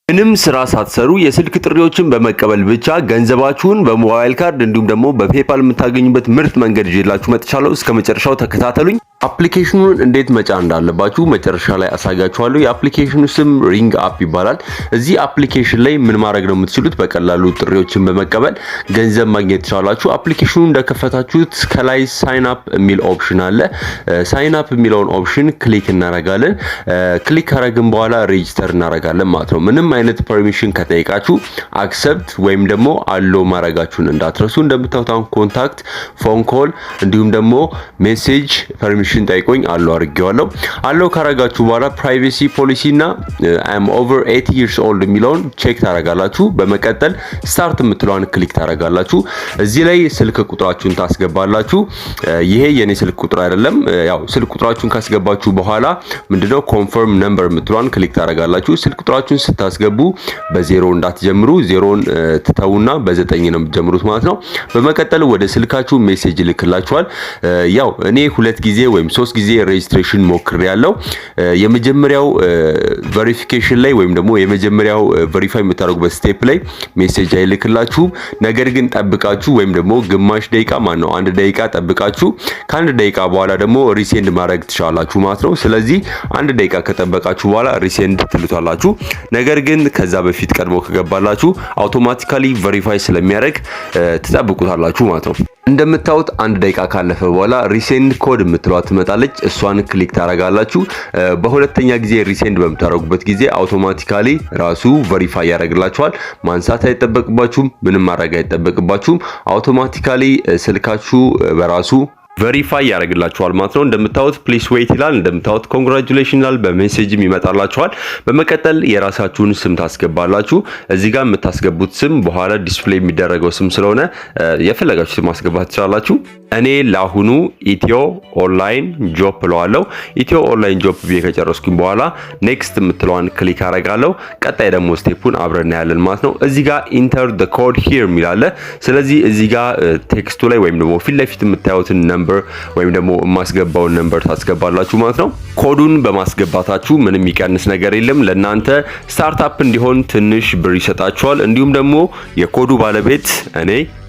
ምንም ስራ ሳትሰሩ የስልክ ጥሪዎችን በመቀበል ብቻ ገንዘባችሁን በሞባይል ካርድ እንዲሁም ደግሞ በፔፓል የምታገኙበት ምርጥ መንገድ ይዤላችሁ መጥቻለሁ። እስከ መጨረሻው ተከታተሉኝ። አፕሊኬሽኑን እንዴት መጫን እንዳለባችሁ መጨረሻ ላይ አሳያችኋለሁ። የአፕሊኬሽኑ ስም ሪንግ አፕ ይባላል። እዚህ አፕሊኬሽን ላይ ምን ማድረግ ነው የምትችሉት? በቀላሉ ጥሪዎችን በመቀበል ገንዘብ ማግኘት ትችላላችሁ። አፕሊኬሽኑ እንደከፈታችሁት ከላይ ሳይን አፕ የሚል ኦፕሽን አለ። ሳይን አፕ የሚለውን ኦፕሽን ክሊክ እናረጋለን። ክሊክ ካረግን በኋላ ሬጂስተር እናረጋለን ማለት ነው። ምንም አይነት ፐርሚሽን ከጠይቃችሁ አክሰፕት ወይም ደግሞ አሎ ማረጋችሁን እንዳትረሱ። እንደምታውቁት ኮንታክት፣ ፎን ኮል እንዲሁም ደግሞ ሜሴጅ ፐርሚሽን ጠይቆኝ አሎ አድርጌዋለሁ። አሎ ካረጋችሁ በኋላ ፕራይቬሲ ፖሊሲ እና አይ አም ኦቨር 80 years old የሚለውን ቼክ ታረጋላችሁ። በመቀጠል ስታርት የምትለዋን ክሊክ ታረጋላችሁ። እዚህ ላይ ስልክ ቁጥራችሁን ታስገባላችሁ። ይሄ የኔ ስልክ ቁጥር አይደለም። ያው ስልክ ቁጥራችሁን ካስገባችሁ በኋላ ምንድነው ኮንፈርም ነምበር የምትለዋን ክሊክ ታረጋላችሁ። ስልክ ቁጥራችሁን ስታስገቡ በዜሮ እንዳትጀምሩ፣ ዜሮን ትተውና በ9 ነው የምትጀምሩት ማለት ነው። በመቀጠል ወደ ስልካችሁ ሜሴጅ ልክላችኋል። ያው እኔ 2 ጊዜ ወይም 3 ጊዜ ሬጂስትሬሽን ሞክሬያለሁ። የመጀመሪያው ቬሪፊኬሽን ላይ ወይም ደግሞ የመጀመሪያው ቬሪፋይ የምታደርጉበት ስቴፕ ላይ ሜሴጅ አይልክላችሁም። ነገር ግን ጠብቃችሁ ወይም ደግሞ ግማሽ ደቂቃ ነው 1 ደቂቃ ጠብቃችሁ ከ1 ደቂቃ በኋላ ደግሞ ሪሴንድ ማድረግ ትችላላችሁ ማለት ነው። ስለዚህ 1 ደቂቃ ከጠበቃችሁ በኋላ ሪሴንድ ትሉታላችሁ። ነገር ግን ከዛ በፊት ቀድሞ ከገባላችሁ አውቶማቲካሊ ቬሪፋይ ስለሚያደርግ ትጠብቁታላችሁ ማለት ነው። እንደምታዩት 1 ደቂቃ ካለፈ በኋላ ሪሴንድ ኮድ የምትሏት ትመጣለች። እሷን ክሊክ ታረጋላችሁ። በሁለተኛ ጊዜ ሪሴንድ በምታረጉበት ጊዜ አውቶማቲካሊ ራሱ ቬሪፋይ ያደርግላችኋል። ማንሳት አይጠበቅባችሁም፣ ምንም ማድረግ አይጠበቅባችሁም። አውቶማቲካሊ ስልካችሁ በራሱ ቬሪፋይ ያደርግላችኋል ማለት ነው። እንደምታዩት ፕሊስ ዌይት ይላል። እንደምታዩት ኮንግራቹሌሽን ይላል። በሜሴጅም ይመጣላችኋል። በመቀጠል የራሳችሁን ስም ታስገባላችሁ። እዚህ ጋር የምታስገቡት ስም በኋላ ዲስፕሌይ የሚደረገው ስም ስለሆነ የፈለጋችሁ ስም ማስገባት ትችላላችሁ። እኔ ለአሁኑ ኢትዮ ኦንላይን ጆብ ብለዋለሁ። ኢትዮ ኦንላይን ጆብ ብዬ ከጨረስኩኝ በኋላ ኔክስት የምትለዋን ክሊክ አረጋለሁ። ቀጣይ ደግሞ ስቴፑን አብረን እናያለን ማለት ነው። እዚህ ጋር ኢንተር ዘ ኮድ ሂር የሚላለ። ስለዚህ እዚህ ጋር ቴክስቱ ላይ ወይም ደግሞ ፊት ለፊት የምታዩትን ነምበር ወይም ደግሞ ማስገባውን ነምበር ታስገባላችሁ ማለት ነው። ኮዱን በማስገባታችሁ ምንም የሚቀንስ ነገር የለም። ለናንተ ስታርታፕ እንዲሆን ትንሽ ብር ይሰጣችኋል። እንዲሁም ደግሞ የኮዱ ባለቤት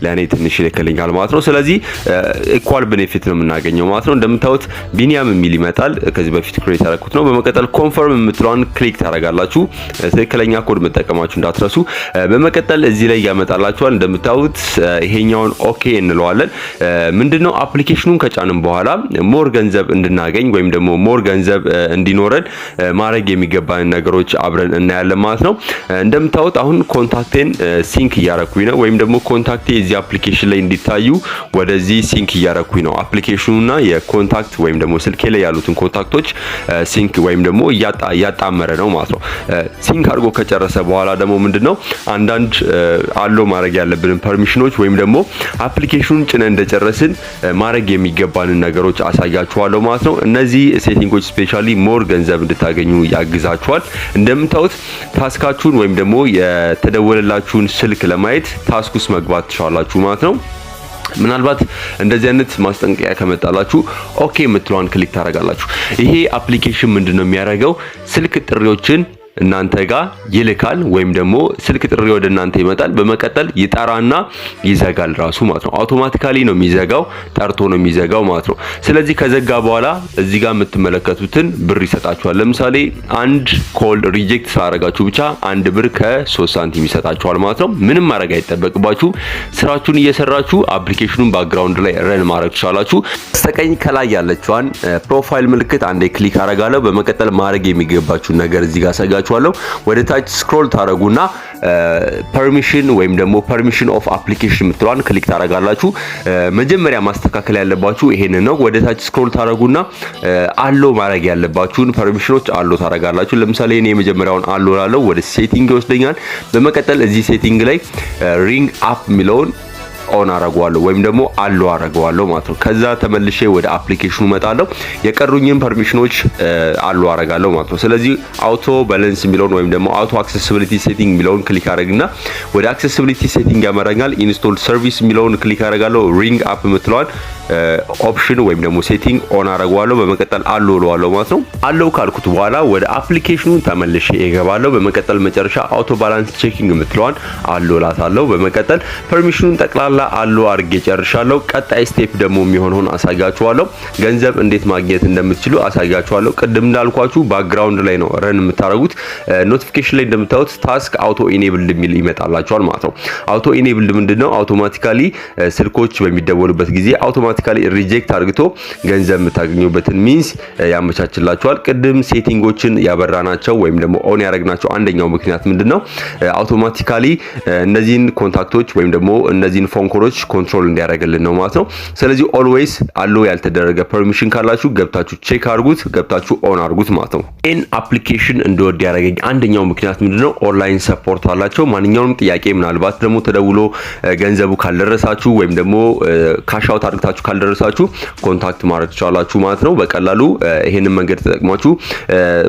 ለኔ ትንሽ ይልክልኛል ማለት ነው። ስለዚህ ኢኳል ቤኔፊት ነው የምናገኘው ማለት ነው። እንደምታዩት ቢኒያም የሚል ይመጣል። ከዚህ በፊት ክሬት ያደረኩት ነው። በመቀጠል ኮንፈርም የምትለዋን ክሊክ ታረጋላችሁ። ትክክለኛ ኮድ መጠቀማችሁ እንዳትረሱ። በመቀጠል እዚህ ላይ ያመጣላችኋል። እንደምታዩት ይሄኛውን ኦኬ እንለዋለን። ምንድነው አፕሊኬሽኑን ከጫንም በኋላ ሞር ገንዘብ እንድናገኝ ወይም ደግሞ ሞር ገንዘብ እንዲኖረን ማድረግ የሚገባን ነገሮች አብረን እናያለን ማለት ነው። እንደምታዩት አሁን ኮንታክቴን ሲንክ እያረኩኝ ነው ወይም ደግሞ ኮንታክቴ እዚህ አፕሊኬሽን ላይ እንዲታዩ ወደዚህ ሲንክ እያረኩኝ ነው። አፕሊኬሽኑና የኮንታክት ወይም ደግሞ ስልኬ ላይ ያሉትን ኮንታክቶች ሲንክ ወይም ደግሞ እያጣመረ ነው ማለት ነው። ሲንክ አድርጎ ከጨረሰ በኋላ ደግሞ ምንድነው አንዳንድ አሎ ማድረግ ያለብንን ፐርሚሽኖች ወይም ደግሞ አፕሊኬሽኑን ጭነን እንደጨረስን ማድረግ የሚገባንን ነገሮች አሳያችኋለሁ ማለት ነው። እነዚህ ሴቲንጎች ስፔሻሊ ሞር ገንዘብ እንድታገኙ ያግዛችኋል። እንደምታዩት ታስካችሁን ወይም ደግሞ የተደወለላችሁን ስልክ ለማየት ታስክ ውስጥ መግባት ትችላላችሁ ማለት ነው። ምናልባት እንደዚህ አይነት ማስጠንቀቂያ ከመጣላችሁ ኦኬ የምትለዋን ክሊክ ታረጋላችሁ። ይሄ አፕሊኬሽን ምንድነው የሚያደርገው? ስልክ ጥሪዎችን እናንተ ጋር ይልካል ወይም ደግሞ ስልክ ጥሪ ወደ እናንተ ይመጣል። በመቀጠል ይጠራና ይዘጋል ራሱ ማለት ነው። አውቶማቲካሊ ነው የሚዘጋው፣ ጠርቶ ነው የሚዘጋው ማለት ነው። ስለዚህ ከዘጋ በኋላ እዚህ ጋር የምትመለከቱትን ብር ይሰጣችኋል። ለምሳሌ አንድ ኮል ሪጀክት ስላደረጋችሁ ብቻ 1 ብር ከ3 ሳንቲም ይሰጣችኋል ማለት ነው። ምንም ማድረግ አይጠበቅባችሁ። ስራችሁን እየሰራችሁ አፕሊኬሽኑን ባክግራውንድ ላይ ረን ማድረግ ትችላላችሁ። በስተቀኝ ከላይ ያለችዋን ፕሮፋይል ምልክት አንዴ ክሊክ አረጋለሁ። በመቀጠል ማድረግ የሚገባችሁ ነገር እዚህ ጋር ሰጋችኋለሁ። ወደ ታች ስክሮል ታረጉና ፐርሚሽን ወይም ደግሞ ፐርሚሽን ኦፍ አፕሊኬሽን የምትሏን ክሊክ ታረጋላችሁ። መጀመሪያ ማስተካከል ያለባችሁ ይሄንን ነው። ወደ ታች ስክሮል ታረጉና አሎ ማድረግ ያለባችሁን ፐርሚሽኖች አሎ ታረጋላችሁ። ለምሳሌ እኔ የመጀመሪያውን አሎ ላለው ወደ ሴቲንግ ይወስደኛል። በመቀጠል እዚህ ሴቲንግ ላይ ሪንግ አፕ የሚለውን ኦን አረጋዋለሁ ወይም ደግሞ አሎ አረጋዋለሁ ማለት ነው። ከዛ ተመልሼ ወደ አፕሊኬሽኑ መጣለሁ። የቀሩኝን ፐርሚሽኖች አሎ አረጋለሁ ማለት ነው። ስለዚህ አውቶ ባላንስ የሚለውን ወይም ደግሞ አውቶ አክሰሲቢሊቲ ሴቲንግ የሚለውን ክሊክ አረግና ወደ አክሰሲቢሊቲ ሴቲንግ ያመራኛል። ኢንስቶል ሰርቪስ የሚለውን ክሊክ አረጋለሁ። ሪንግ አፕ የምትለዋን ኦፕሽን ወይም ደግሞ ሴቲንግ ኦን አረጋዋለሁ። በመቀጠል አሎ እለዋለሁ ማለት ነው። አሎ ካልኩት በኋላ ወደ አፕሊኬሽኑ ተመልሼ እገባለሁ። በመቀጠል መጨረሻ አውቶ ባላንስ ቼኪንግ የምትለዋን አሎ እላታለሁ። በመቀጠል ፐርሚሽኑን ጠቅላላ አሎ አድርጌ ጨርሻለሁ። ቀጣይ ስቴፕ ደግሞ የሚሆነውን አሳያችኋለሁ። ገንዘብ እንዴት ማግኘት እንደምትችሉ አሳያችኋለሁ። ቅድም እንዳልኳችሁ ባክግራውንድ ላይ ነው ረን የምታረጉት። ኖቲፊኬሽን ላይ እንደምታዩት ታስክ አውቶ ኢኔብልድ የሚል ይመጣላችኋል ማለት ነው። አውቶ ኢኔብልድ ምንድነው? አውቶማቲካሊ ስልኮች በሚደወሉበት ጊዜ አውቶማቲካሊ ሪጀክት አድርግቶ ገንዘብ የምታገኙበትን ሚንስ ያመቻችላችኋል። ቅድም ሴቲንጎችን ያበራናቸው ወይም ደግሞ ኦን ያደረግናቸው አንደኛው ምክንያት ምንድነው? አውቶማቲካሊ እነዚህን ኮንታክቶች ወይም ደግሞ እነዚህን ፎን ኮሎች ኮንትሮል እንዲያደርግልን ነው ማለት ነው። ስለዚህ ኦልዌይስ አሎ ያልተደረገ ፐርሚሽን ካላችሁ ገብታችሁ ቼክ አድርጉት፣ ገብታችሁ ኦን አድርጉት ማለት ነው። ይህን አፕሊኬሽን እንድወድ ያደረገኝ አንደኛው ምክንያት ምንድነው? ኦንላይን ሰፖርት አላቸው። ማንኛውንም ጥያቄ ምናልባት ደግሞ ተደውሎ ገንዘቡ ካልደረሳችሁ ወይም ደግሞ ካሽ አውት አድርጋችሁ ካልደረሳችሁ ኮንታክት ማድረግ ትችላላችሁ ማለት ነው። በቀላሉ ይሄንን መንገድ ተጠቅማችሁ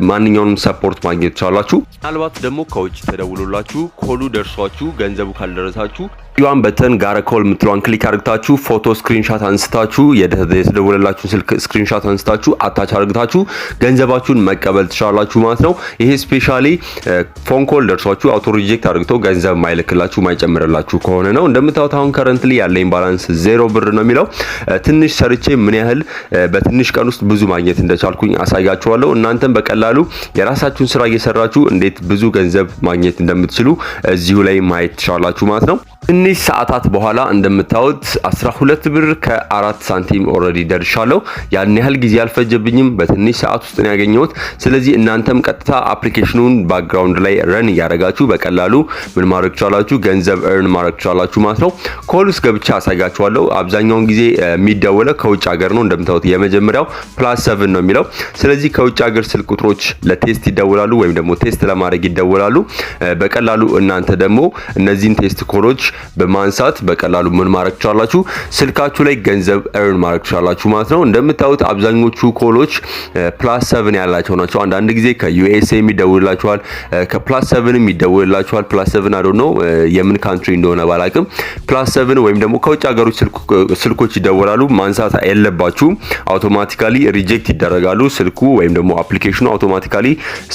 ማንኛውንም ሰፖርት ማግኘት ትችላላችሁ። ምናልባት ደግሞ ከውጭ ተደውሎላችሁ ኮሉ ደርሷችሁ ገንዘቡ ካልደረሳችሁ ዩአን በተን ጋር ኮል የምትለዋን ክሊክ አድርጋችሁ ፎቶ ስክሪንሻት አንስታችሁ የተደወለላችሁን ስልክ ስክሪንሻት አንስታችሁ አታች አድርጋችሁ ገንዘባችሁን መቀበል ትችላላችሁ ማለት ነው። ይሄ ስፔሻሊ ፎን ኮል ደርሷችሁ አውቶ ሪጀክት አድርግቶ ገንዘብ ማይልክላችሁ ማይጨምርላችሁ ከሆነ ነው። እንደምታዩት አሁን ከረንትሊ ያለኝ ባላንስ 0 ብር ነው የሚለው። ትንሽ ሰርቼ ምን ያህል በትንሽ ቀን ውስጥ ብዙ ማግኘት እንደቻልኩኝ አሳያችኋለሁ። እናንተም በቀላሉ የራሳችሁን ስራ እየሰራችሁ እንዴት ብዙ ገንዘብ ማግኘት እንደምትችሉ እዚሁ ላይ ማየት ትችላላችሁ ማለት ነው። ትንሽ ሰዓታት በኋላ እንደምታዩት 12 ብር ከ4 ሳንቲም ኦሬዲ ደርሻለሁ። ያን ያህል ጊዜ አልፈጀብኝም፣ በትንሽ ሰዓት ውስጥ ነው ያገኘሁት። ስለዚህ እናንተም ቀጥታ አፕሊኬሽኑን ባክግራውንድ ላይ ረን እያደረጋችሁ በቀላሉ ምን ማድረግ ትችላላችሁ? ገንዘብ እርን ማድረግ ትችላላችሁ ማለት ነው። ኮልስ ገብቻ አሳያችኋለሁ። አብዛኛውን ጊዜ የሚደወለው ከውጭ ሀገር ነው። እንደምታዩት የመጀመሪያው +7 ነው የሚለው። ስለዚህ ከውጭ ሀገር ስልክ ቁጥሮች ለቴስት ይደወላሉ ወይም ደግሞ ቴስት ለማድረግ ይደወላሉ። በቀላሉ እናንተ ደግሞ እነዚህን ቴስት ኮሎች በማንሳት በቀላሉ ምን ማድረግ ትችላላችሁ? ስልካችሁ ላይ ገንዘብ እርን ማድረግ ትችላላችሁ ማለት ነው። እንደምታዩት አብዛኞቹ ኮሎች +7 ያላቸው ናቸው። አንዳንድ ጊዜ ከዩኤስኤ የሚደውልላችኋል፣ ከ+7 የሚደውልላችኋል። +7 አይ ዶንት ኖ የምን ካንትሪ እንደሆነ ባላቅም +7 ወይም ደግሞ ከውጭ ሀገሮች ስልኮች ይደወላሉ። ማንሳት የለባችሁም። አውቶማቲካሊ ሪጀክት ይደረጋሉ። ስልኩ ወይም ደግሞ አፕሊኬሽኑ አውቶማቲካሊ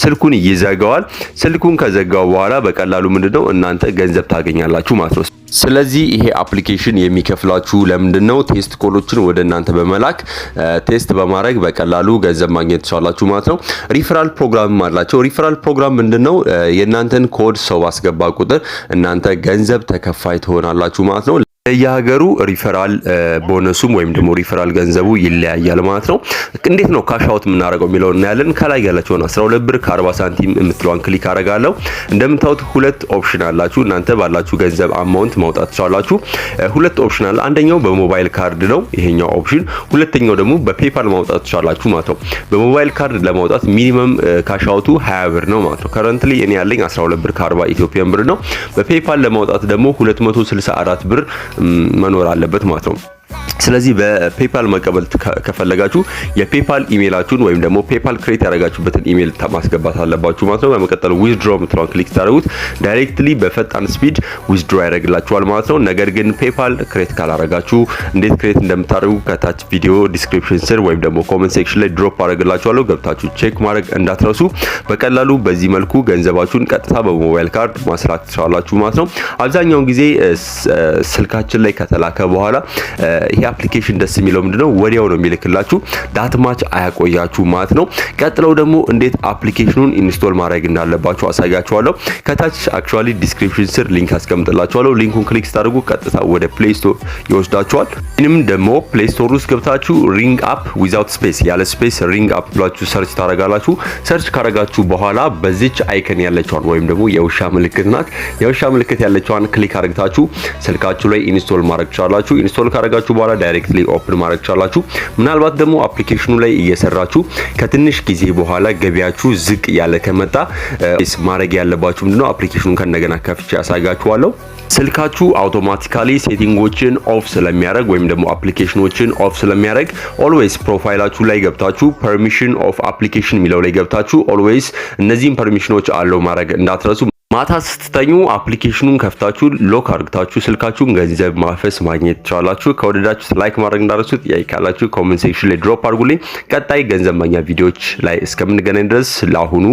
ስልኩን ይዘጋዋል። ስልኩን ከዘጋው በኋላ በቀላሉ ምንድነው እናንተ ገንዘብ ታገኛላችሁ ማለት ነው። ስለዚህ ይሄ አፕሊኬሽን የሚከፍላችሁ ለምንድነው? ቴስት ኮሎችን ወደ እናንተ በመላክ ቴስት በማድረግ በቀላሉ ገንዘብ ማግኘት ትችላላችሁ ማለት ነው። ሪፈራል ፕሮግራም አላቸው። ሪፈራል ፕሮግራም ምንድነው? የእናንተን ኮድ ሰው ባስገባ ቁጥር እናንተ ገንዘብ ተከፋይ ትሆናላችሁ ማለት ነው። የሀገሩ ሪፈራል ቦነሱም ወይም ደግሞ ሪፈራል ገንዘቡ ይለያያል ማለት ነው። እንዴት ነው ካሽ አውት የምናደርገው የሚለው እናያለን። ከላይ ያላችሁን 12 ብር ከ40 ሳንቲም የምትለዋን ክሊክ አደርጋለሁ። እንደምታዩት ሁለት ኦፕሽን አላችሁ። እናንተ ባላችሁ ገንዘብ አማውንት ማውጣት ትችላላችሁ። ሁለት ኦፕሽን አለ። አንደኛው በሞባይል ካርድ ነው ይሄኛው ኦፕሽን። ሁለተኛው ደግሞ በፔፓል ማውጣት ትችላላችሁ ማለት ነው። በሞባይል ካርድ ለማውጣት ሚኒመም ካሽ አውቱ 20 ብር ነው ማለት ነው። ከረንትሊ እኔ ያለኝ 12 ብር ከ40 ኢትዮጵያን ብር ነው። በፔፓል ለማውጣት ደግሞ 264 ብር መኖር አለበት ማለት ነው። ስለዚህ በፔፓል መቀበል ከፈለጋችሁ የፔፓል ኢሜይላችሁን ወይም ደግሞ ፔፓል ክሬት ያደረጋችሁበትን ኢሜይል ማስገባት አለባችሁ ማለት ነው። በመቀጠል ዊዝድሮ የምትለውን ክሊክ ታደርጉት ዳይሬክትሊ በፈጣን ስፒድ ዊዝድሮ ያደርግላችኋል ማለት ነው። ነገር ግን ፔፓል ክሬት ካላረጋችሁ እንዴት ክሬት እንደምታደርጉ ከታች ቪዲዮ ዲስክሪፕሽን ስር ወይም ደግሞ ኮሜንት ሴክሽን ላይ ድሮፕ አደርግላችኋለሁ። ገብታችሁ ቼክ ማድረግ እንዳትረሱ። በቀላሉ በዚህ መልኩ ገንዘባችሁን ቀጥታ በሞባይል ካርድ ማስላክ ትችላላችሁ ማለት ነው። አብዛኛውን ጊዜ ስልካችን ላይ ከተላከ በኋላ ይሄ አፕሊኬሽን ደስ የሚለው ምንድነው? ወዲያው ነው የሚልክላችሁ። ዳት ማች አያቆያችሁ ማለት ነው። ቀጥለው ደግሞ እንዴት አፕሊኬሽኑን ኢንስቶል ማድረግ እንዳለባችሁ አሳያችኋለሁ። ከታች አክቹአሊ ዲስክሪፕሽን ስር ሊንክ አስቀምጥላችኋለሁ። ሊንኩን ክሊክ ስታደርጉ ቀጥታ ወደ ፕሌይ ስቶር ይወስዳችኋል። ወይንም ደግሞ ፕሌይ ስቶር ውስጥ ገብታችሁ ሪንግ አፕ ዊዛውት ስፔስ ያለ ስፔስ ሪንግ አፕ ብላችሁ ሰርች ታደርጋላችሁ። ሰርች ካደረጋችሁ በኋላ በዚች አይከን ያለችዋን ወይም ደግሞ የውሻ ምልክት ናት። የውሻ ምልክት ያለችዋን ክሊክ አድርጋችሁ ስልካችሁ ላይ ኢንስቶል ማድረግ ትችላላችሁ። ኢንስቶል ካደረጋችሁ በኋላ ዳይሬክትሊ ኦፕን ማድረግ ቻላችሁ። ምናልባት ደግሞ አፕሊኬሽኑ ላይ እየሰራችሁ ከትንሽ ጊዜ በኋላ ገቢያችሁ ዝቅ ያለ ከመጣ ማድረግ ያለባችሁ ምንድነው አፕሊኬሽኑን ከነገና ከፍቼ ያሳጋችኋለሁ። ስልካችሁ አውቶማቲካሊ ሴቲንጎችን ኦፍ ስለሚያደርግ ወይም ደግሞ አፕሊኬሽኖችን ኦፍ ስለሚያደርግ ኦልዌይስ ፕሮፋይላችሁ ላይ ገብታችሁ ፐርሚሽን ኦፍ አፕሊኬሽን ሚለው ላይ ገብታችሁ ኦልዌይስ እነዚህን ፐርሚሽኖች አለው ማድረግ እንዳትረሱ። ማታ ስትተኙ አፕሊኬሽኑን ከፍታችሁ ሎክ አድርጋችሁ ስልካችሁን ገንዘብ ማፈስ ማግኘት ትችላላችሁ። ከወደዳችሁ ላይክ ማድረግ እንዳትረሱ። ጥያቄ ካላችሁ ኮሜንት ሴክሽን ላይ ድሮፕ አድርጉልኝ። ቀጣይ ገንዘብ ማግኛ ቪዲዮዎች ላይ እስከምንገናኝ ድረስ ለአሁኑ